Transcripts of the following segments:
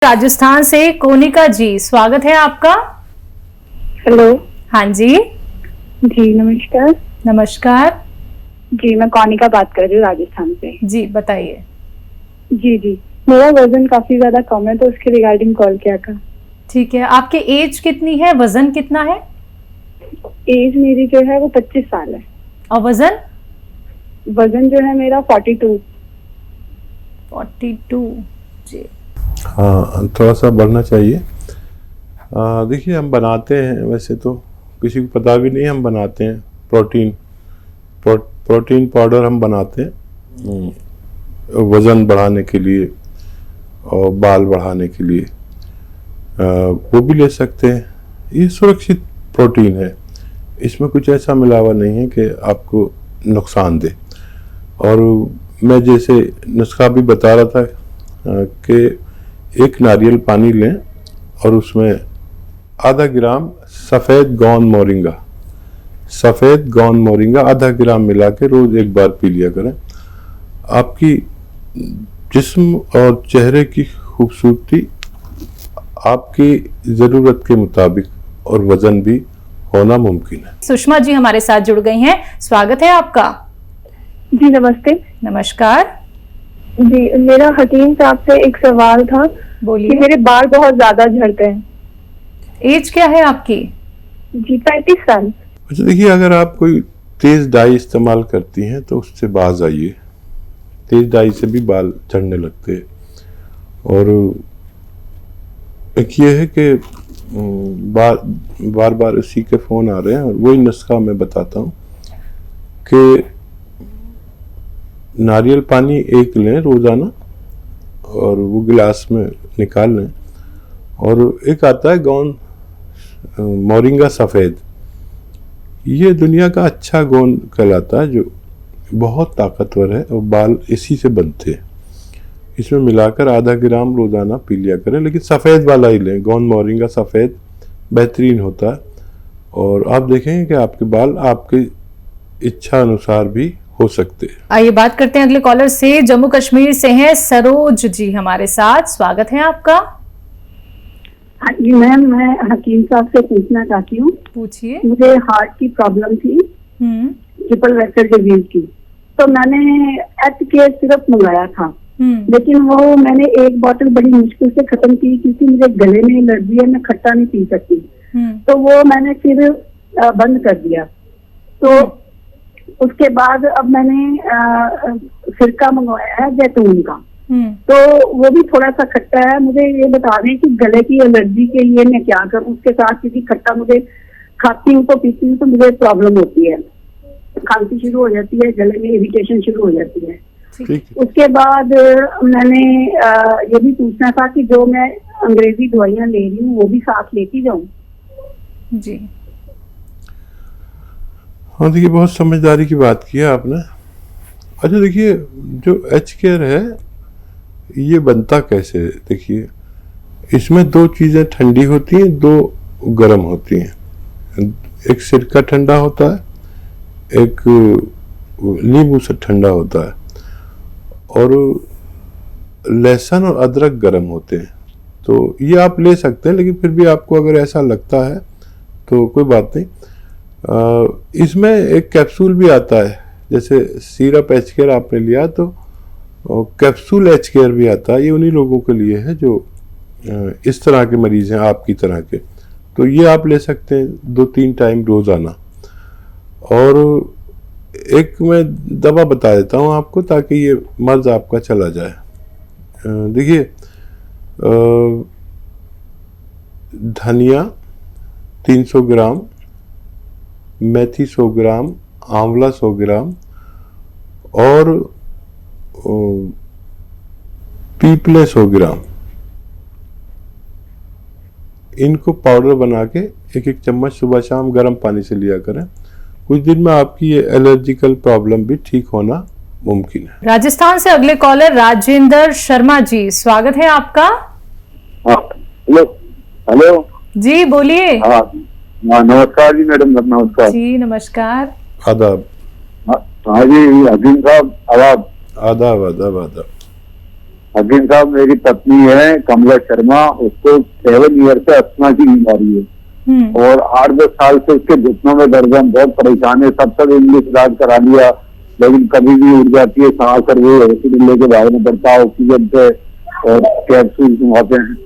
राजस्थान से कोनिका जी, स्वागत है आपका। हेलो। हाँ जी। जी नमस्कार। नमस्कार जी मैं कोनिका बात कर रही हूँ राजस्थान से। जी बताइए। जी मेरा वजन काफी ज्यादा कम है तो उसके रिगार्डिंग कॉल किया था। ठीक है, आपकी एज कितनी है, वजन कितना है? एज मेरी जो है वो 25 साल है। और वजन? वजन जो है मेरा 42। जी। हाँ, थोड़ा सा बढ़ना चाहिए। देखिए, हम बनाते हैं, वैसे तो किसी को पता भी नहीं, हम बनाते हैं प्रोटीन पाउडर हम बनाते हैं वज़न बढ़ाने के लिए और बाल बढ़ाने के लिए। वो भी ले सकते हैं। ये सुरक्षित प्रोटीन है, इसमें कुछ ऐसा मिलावट नहीं है कि आपको नुकसान दे। और मैं जैसे नुस्खा भी बता रहा था कि एक नारियल पानी लें और उसमें आधा ग्राम सफ़ेद गौन मोरिंगा आधा ग्राम मिला के रोज़ एक बार पी लिया करें। आपकी जिस्म और चेहरे की खूबसूरती आपकी ज़रूरत के मुताबिक और वज़न भी होना मुमकिन है। सुषमा जी हमारे साथ जुड़ गई हैं, स्वागत है आपका। जी नमस्ते। नमस्कार। जी मेरा हकीम साहब से एक सवाल था। बोलिए। कि मेरे बाल बहुत ज्यादा झड़ते हैं। एज क्या है आपकी? जी 35 साल। अच्छा, देखिए, अगर आप कोई तेज़ डाई इस्तेमाल करती हैं तो उससे बाज आइए। तेज़ डाई से भी बाल झड़ने लगते हैं। और एक ये है कि बार बार उसी के फ़ोन आ रहे हैं और वही नुस्खा मैं बताता हूँ कि नारियल पानी एक लें रोज़ाना और वो गिलास में निकाल लें। और एक आता है गौन मोरिंगा सफ़ेद, ये दुनिया का अच्छा गौन कहलाता है जो बहुत ताकतवर है और बाल इसी से बनते हैं। इसमें मिलाकर आधा ग्राम रोज़ाना पी लिया करें, लेकिन सफ़ेद वाला ही लें। गौन मोरिंगा सफ़ेद बेहतरीन होता है और आप देखेंगे कि आपके बाल आपकी इच्छा अनुसार भी हो सकते हैं। आइए बात करते हैं अगले कॉलर से। जम्मू कश्मीर से हैं सरोज जी हमारे साथ, स्वागत है आपका। हाँ जी मैम, मैं हकीम साहब से पूछना चाहती हूँ। पूछिए। मुझे हार्ट की प्रॉब्लम थी, ट्रिपल वेसल डिजीज की। तो मैंने HCare सिरप मंगाया था, लेकिन वो मैंने एक बोतल बड़ी मुश्किल से खत्म की क्योंकि मुझे गले में एलर्जी है, मैं खट्टा नहीं पी सकती। तो वो मैंने फिर बंद कर दिया। तो उसके बाद अब मैंने सिरका मंगवाया है जैतून का, तो वो भी थोड़ा सा खट्टा है। मुझे ये बता दें कि गले की एलर्जी के लिए मैं क्या करूं उसके साथ, क्योंकि खट्टा मुझे खाती हूँ तो पीती हूँ तो मुझे प्रॉब्लम होती है, खांसी शुरू हो जाती है, गले में इरिटेशन शुरू हो जाती है। उसके बाद मैंने ये भी पूछना था कि जो मैं अंग्रेजी दवाइयाँ ले रही हूँ वो भी साथ लेती जाऊँ। जी हाँ, देखिए, बहुत समझदारी की बात की है आपने। अच्छा, देखिए, जो HCare है ये बनता कैसे है? देखिए, इसमें दो चीज़ें ठंडी होती हैं, दो गर्म होती हैं। एक सिरका ठंडा होता है, एक नींबू से ठंडा होता है। और लहसुन और अदरक गर्म होते हैं। तो ये आप ले सकते हैं, लेकिन फिर भी आपको अगर ऐसा लगता है तो कोई बात नहीं। इसमें एक कैप्सूल भी आता है, जैसे सिरप HCare आपने लिया तो कैप्सूल HCare भी आता है। ये उन्हीं लोगों के लिए है जो इस तरह के मरीज़ हैं, आपकी तरह के। तो ये आप ले सकते हैं 2-3 टाइम रोज़ाना। और एक मैं दवा बता देता हूँ आपको ताकि ये मर्ज आपका चला जाए। देखिए, धनिया 300 ग्राम, मेथी 100 ग्राम, आंवला 100 ग्राम और पीपले 100 ग्राम, इनको पाउडर बना के एक चम्मच सुबह शाम गर्म पानी से लिया करें। कुछ दिन में आपकी ये एलर्जिकल प्रॉब्लम भी ठीक होना मुमकिन है। राजस्थान से अगले कॉलर राजेंद्र शर्मा जी, स्वागत है आपका। हेलो जी बोलिए। नमस्कार जी मैडम, नमस्कार जी। नमस्कार। आदाब। हाँ जी हकीम साहब, आदाब। आदाब आदाब आदाब। हकीम साहब, मेरी पत्नी है कमला शर्मा, उसको 7 ईयर से अस्थमा की बीमारी है और 8-10 साल से उसके घुटनों में दर्द है, बहुत परेशान है। सब इंग्लिश इलाज करा लिया, लेकिन कभी भी उठ जाती है सांस और वो हॉस्पिटल लेके भागना पड़ता है, ऑक्सीजन पे और कैप्सूल घुमाते हैं।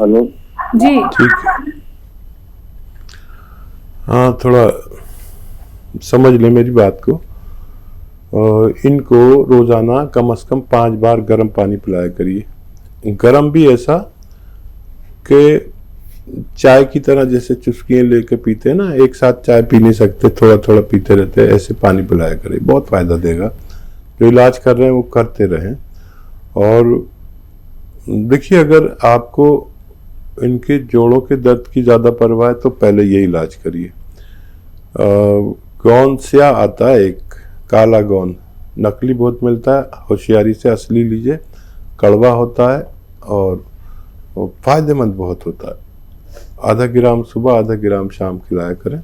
हेलो जी, ठीक है। हाँ, थोड़ा समझ ले मेरी बात को। इनको रोजाना कम से कम 5 बार गर्म पानी पिलाया करिए। गर्म भी ऐसा कि चाय की तरह जैसे चुस्कियाँ लेके पीते हैं ना, एक साथ चाय पी नहीं सकते, थोड़ा थोड़ा पीते रहते हैं, ऐसे पानी पिलाया करिए, बहुत फायदा देगा। जो इलाज कर रहे हैं वो करते रहें। और देखिए, अगर आपको इनके जोड़ों के दर्द की ज़्यादा परवाह है तो पहले ये इलाज करिए। गौनसिया आता है एक, काला गौन, नकली बहुत मिलता है, होशियारी से असली लीजिए। कड़वा होता है और फायदेमंद बहुत होता है। आधा ग्राम सुबह, आधा ग्राम शाम खिलाया करें।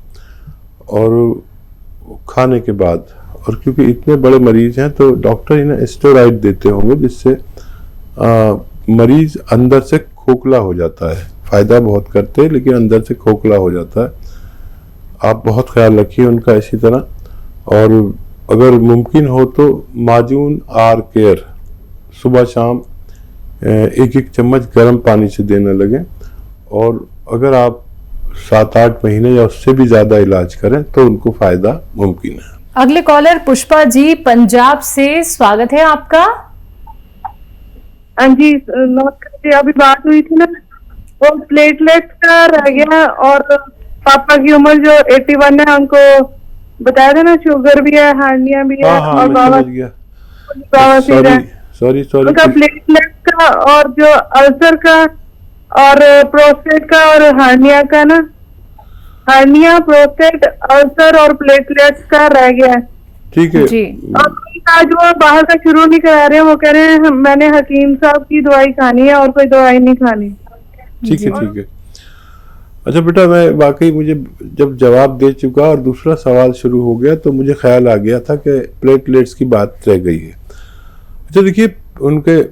और खाने के बाद, और क्योंकि इतने बड़े मरीज हैं तो डॉक्टर इन्हें स्टेरॉइड देते होंगे, जिससे मरीज अंदर से खोखला हो जाता है। फायदा बहुत करते हैं लेकिन अंदर से खोखला हो जाता है। आप बहुत ख्याल रखिए उनका इसी तरह। और अगर मुमकिन हो तो माजून आर केयर सुबह शाम 1-1 चम्मच गर्म पानी से देने लगे। और अगर आप 7-8 महीने या उससे भी ज्यादा इलाज करें तो उनको फायदा मुमकिन है। अगले कॉलर पुष्पा जी पंजाब से, स्वागत है आपका। हाँ जी, नमस्कार जी। अभी बात हुई थी ना, वो प्लेटलेट का रह गया और पापा की उम्र जो 81 है, उनको बताया था ना, शुगर भी है, हार्निया भी है और बवासीर है। सॉरी उनका प्लेटलेट का और जो अल्सर का और प्रोस्टेट का और हार्निया का ना, हार्निया, प्रोस्टेट, अल्सर और प्लेटलेट्स का रह गया है। ठीक है जी। और आज वो बाहर का शुरू नहीं करा रहे हैं, वो कह रहे हैं मैंने हकीम साहब की दवाई खानी है और कोई दवाई नहीं खानी। ठीक है, ठीक है। अच्छा बेटा, मैं वाकई मुझे जब जवाब दे चुका और दूसरा सवाल शुरू हो गया तो मुझे ख्याल आ गया था कि प्लेटलेट्स की बात रह गई है। अच्छा देखिए, उनके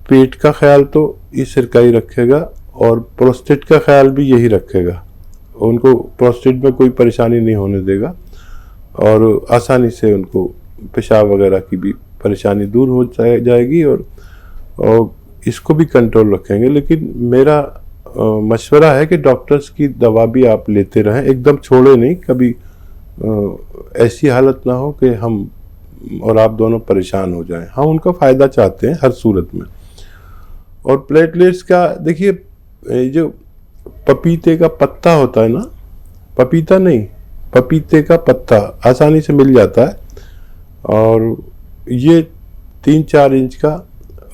पेट का ख्याल तो ये सरकारी रखेगा और प्रोस्टेट का ख्याल भी यही रखेगा। उनको प्रोस्टेट में कोई परेशानी नहीं होने देगा और आसानी से उनको पेशाब वगैरह की भी परेशानी दूर हो जाएगी और इसको भी कंट्रोल रखेंगे। लेकिन मेरा मशवरा है कि डॉक्टर्स की दवा भी आप लेते रहें, एकदम छोड़े नहीं। कभी ऐसी हालत ना हो कि हम और आप दोनों परेशान हो जाएं। हम उनका फ़ायदा चाहते हैं हर सूरत में। और प्लेटलेट्स का देखिए, जो पपीते का पत्ता होता है ना, पपीता नहीं, पपीते का पत्ता आसानी से मिल जाता है और ये 3-4 इंच का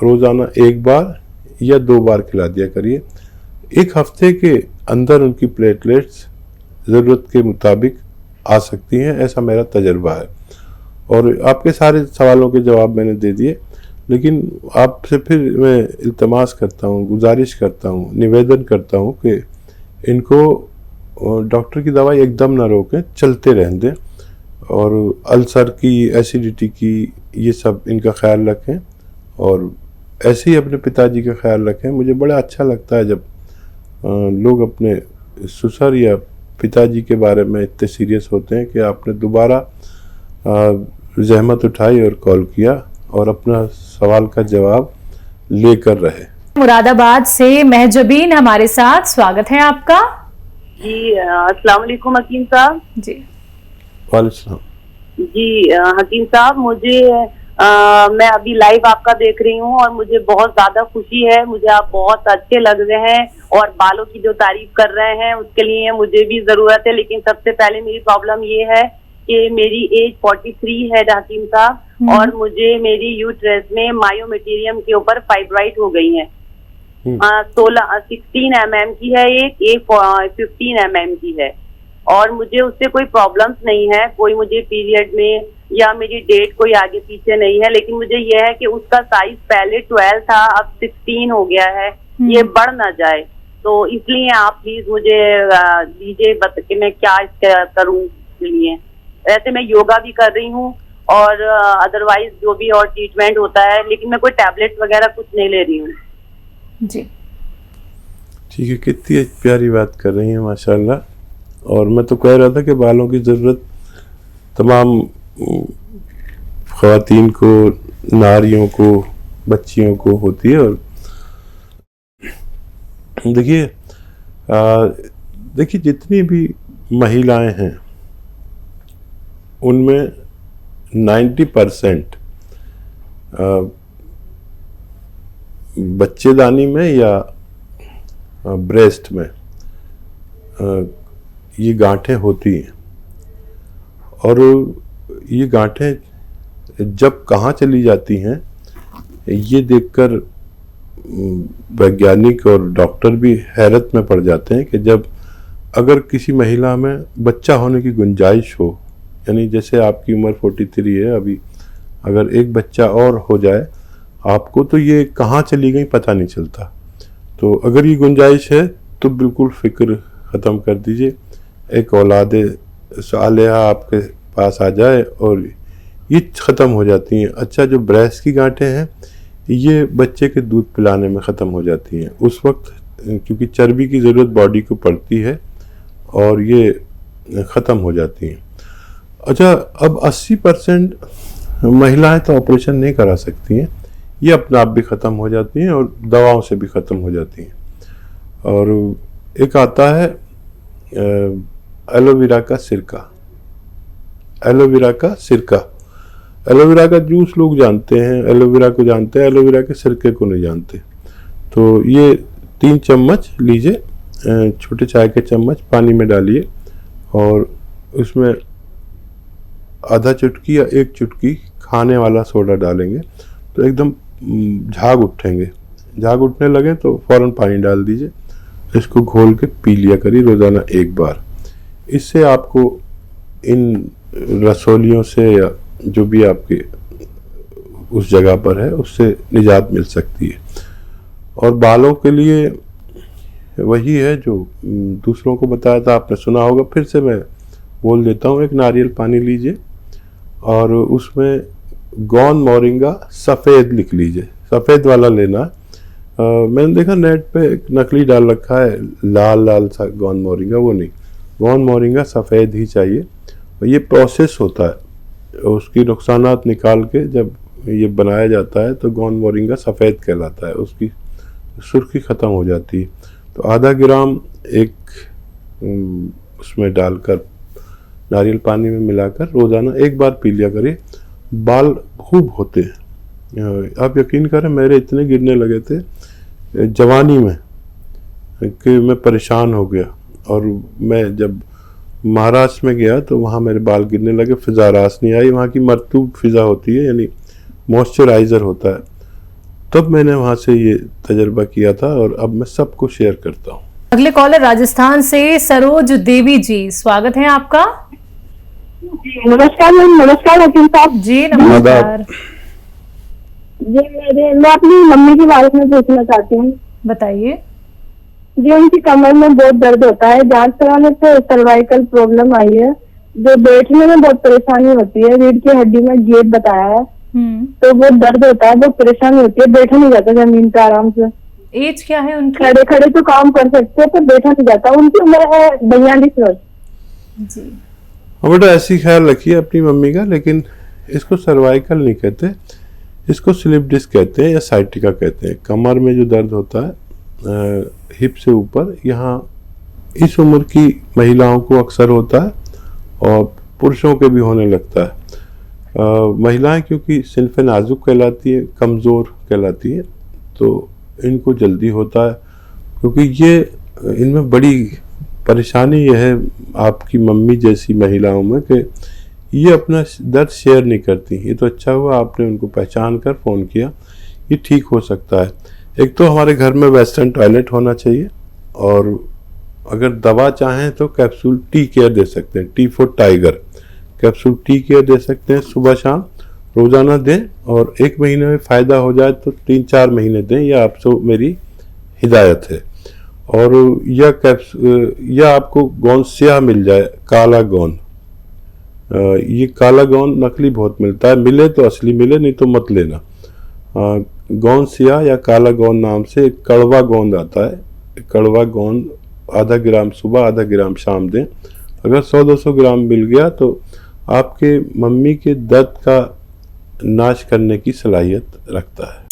रोज़ाना 1 बार या 2 बार खिला दिया करिए। 1 हफ्ते के अंदर उनकी प्लेटलेट्स ज़रूरत के मुताबिक आ सकती हैं, ऐसा मेरा तजर्बा है। और आपके सारे सवालों के जवाब मैंने दे दिए, लेकिन आपसे फिर मैं इल्तमास करता हूँ, गुजारिश करता हूँ, निवेदन करता हूँ कि इनको डॉक्टर की दवाई एकदम ना रोकें, चलते रहने दें। और अल्सर की, एसिडिटी की, ये सब इनका ख्याल रखें और ऐसे ही अपने पिताजी का ख्याल रखें। मुझे बड़ा अच्छा लगता है जब लोग अपने ससुर या पिताजी के बारे में इतने सीरियस होते हैं कि आपने दोबारा जहमत उठाई और कॉल किया और अपना सवाल का जवाब लेकर रहे। मुरादाबाद से महजबीन हमारे साथ, स्वागत है आपका। जी अस्सलाम वालेकुम हकीम साहब। जी वालेकुम। जी हकीम साहब, मुझे मैं अभी लाइव आपका देख रही हूँ और मुझे बहुत ज्यादा खुशी है। मुझे आप बहुत अच्छे लग रहे हैं और बालों की जो तारीफ कर रहे हैं उसके लिए मुझे भी जरूरत है। लेकिन सबसे पहले मेरी प्रॉब्लम ये है कि मेरी एज 43 है हकीम साहब, और मुझे मेरी यूट्रस में मायोमेटेरियम के ऊपर फाइब्राइड हो गई है। 16 mm की है, एक 15 mm की है और मुझे उससे कोई प्रॉब्लम्स नहीं है, कोई मुझे पीरियड में या मेरी डेट कोई आगे पीछे नहीं है। लेकिन मुझे यह है कि उसका साइज पहले 12 था, अब 16 हो गया है, ये बढ़ ना जाए। तो इसलिए आप प्लीज मुझे दीजिए कि मैं क्या इसका करूं इसके लिए। वैसे मैं योगा भी कर रही हूँ और अदरवाइज जो भी और ट्रीटमेंट होता है, लेकिन मैं कोई टैबलेट वगैरह कुछ नहीं ले रही हूँ जी। ठीक है, कितनी प्यारी बात कर रही हैं माशाल्लाह। और मैं तो कह रहा था कि बालों की ज़रूरत तमाम ख़वातीन को, नारियों को, बच्चियों को होती है। और देखिए जितनी भी महिलाएं हैं उनमें 90% बच्चेदानी में या ब्रेस्ट में ये गांठें होती हैं। और ये गांठें जब कहाँ चली जाती हैं ये देखकर वैज्ञानिक और डॉक्टर भी हैरत में पड़ जाते हैं कि जब अगर किसी महिला में बच्चा होने की गुंजाइश हो, यानी जैसे आपकी उम्र 43 है अभी, अगर एक बच्चा और हो जाए आपको तो ये कहाँ चली गई पता नहीं चलता। तो अगर ये गुंजाइश है तो बिल्कुल फ़िक्र ख़त्म कर दीजिए, एक औलाद सालेहा आपके पास आ जाए और ये ख़त्म हो जाती हैं। अच्छा, जो ब्रेस्ट की गांठें हैं ये बच्चे के दूध पिलाने में ख़त्म हो जाती हैं उस वक्त, क्योंकि चर्बी की ज़रूरत बॉडी को पड़ती है और ये ख़त्म हो जाती हैं। अच्छा, अब 80% महिलाएं तो ऑपरेशन नहीं करा सकती हैं, ये अपने आप भी ख़त्म हो जाती हैं और दवाओं से भी ख़त्म हो जाती हैं। और एक आता है एलोवेरा का सिरका। एलोवेरा का सिरका, एलोवेरा का जूस लोग जानते हैं, एलोवेरा को जानते हैं, एलोवेरा के सिरके को नहीं जानते। तो ये 3 चम्मच लीजिए, छोटे चाय के चम्मच पानी में डालिए और उसमें आधा चुटकी या 1 चुटकी खाने वाला सोडा डालेंगे तो एकदम झाग उठेंगे। झाग उठने लगे तो फ़ौरन पानी डाल दीजिए, इसको घोल के पी लिया करिए रोज़ाना 1 बार। इससे आपको इन रसोलियों से या जो भी आपके उस जगह पर है उससे निजात मिल सकती है। और बालों के लिए वही है जो दूसरों को बताया था, आपने सुना होगा, फिर से मैं बोल देता हूँ। एक नारियल पानी लीजिए और उसमें गौन मोरिंगा सफ़ेद लिख लीजिए, सफ़ेद वाला लेना। मैंने देखा नेट पे एक नकली डाल रखा है लाल लाल सा गौन मोरिंगा, वो नहीं, गौन मोरिंगा सफ़ेद ही चाहिए। और ये प्रोसेस होता है, उसकी नुकसानात निकाल के जब ये बनाया जाता है तो गौन मोरिंगा सफ़ेद कहलाता है, उसकी सुर्खी ख़त्म हो जाती है। तो आधा ग्राम एक उसमें डालकर नारियल पानी में मिलाकर रोज़ाना 1 बार पी लिया करिए। बाल खूब होते हैं। आप यकीन करें मेरे इतने गिरने लगे थे जवानी में कि मैं परेशान हो गया। और मैं जब महाराष्ट्र में गया तो वहाँ मेरे बाल गिरने लगे, फिज़ा रास नहीं आई। वहाँ की मरतूब फिज़ा होती है, यानी मॉइस्चराइज़र होता है। तब मैंने वहाँ से ये तजर्बा किया था और अब मैं सबको शेयर करता हूँ। अगले कॉलर राजस्थान से सरोज देवी जी, स्वागत है आपका। नमस्कार मैम। नमस्कार हकीम साहब जी नमस्कार। मैं अपनी मम्मी के बारे में पूछना चाहती हूँ। बताइए। जी, उनकी कमर में बहुत दर्द होता है, जांच कराने से सर्वाइकल प्रॉब्लम आई है, जो बैठने में बहुत परेशानी होती है, रीढ़ की हड्डी में गैप बताया है, तो बहुत दर्द होता है, बहुत परेशानी होती है, बैठा नहीं जाता जमीन पे आराम से। एज क्या है उनकी? खड़े खड़े तो काम कर सकते हैं पर बैठा नहीं जाता। उनकी उम्र है 42 वर्ष। जी बेटा ऐसी ख्याल रखिए अपनी मम्मी का, लेकिन इसको सर्वाइकल नहीं कहते, इसको स्लिप डिस्क कहते हैं या साइटिका कहते हैं। कमर में जो दर्द होता है हिप से ऊपर, यहाँ इस उम्र की महिलाओं को अक्सर होता है और पुरुषों के भी होने लगता है। महिलाएं क्योंकि सिनफ़े नाजुक कहलाती है, कमज़ोर कहलाती है, तो इनको जल्दी होता है। क्योंकि ये इनमें बड़ी परेशानी यह है आपकी मम्मी जैसी महिलाओं में कि ये अपना दर्द शेयर नहीं करती। ये तो अच्छा हुआ आपने उनको पहचान कर फ़ोन किया, ये ठीक हो सकता है। एक तो हमारे घर में वेस्टर्न टॉयलेट होना चाहिए, और अगर दवा चाहें तो कैप्सूल टी केयर दे सकते हैं, T for tiger capsule T care दे सकते हैं, सुबह शाम रोज़ाना दें। और 1 महीने में फ़ायदा हो जाए तो 3-4 महीने दें, यह आपसे मेरी हिदायत है। और या आपको गोंद स्याह मिल जाए, काला गोंद, ये काला गोंद नकली बहुत मिलता है, मिले तो असली मिले, नहीं तो मत लेना। गोंद सिया या काला गोंद नाम से एक कड़वा गोंद आता है। कड़वा गोंद आधा ग्राम सुबह आधा ग्राम शाम दें। अगर 100-200 ग्राम मिल गया तो आपके मम्मी के दर्द का नाश करने की सलाहियत रखता है।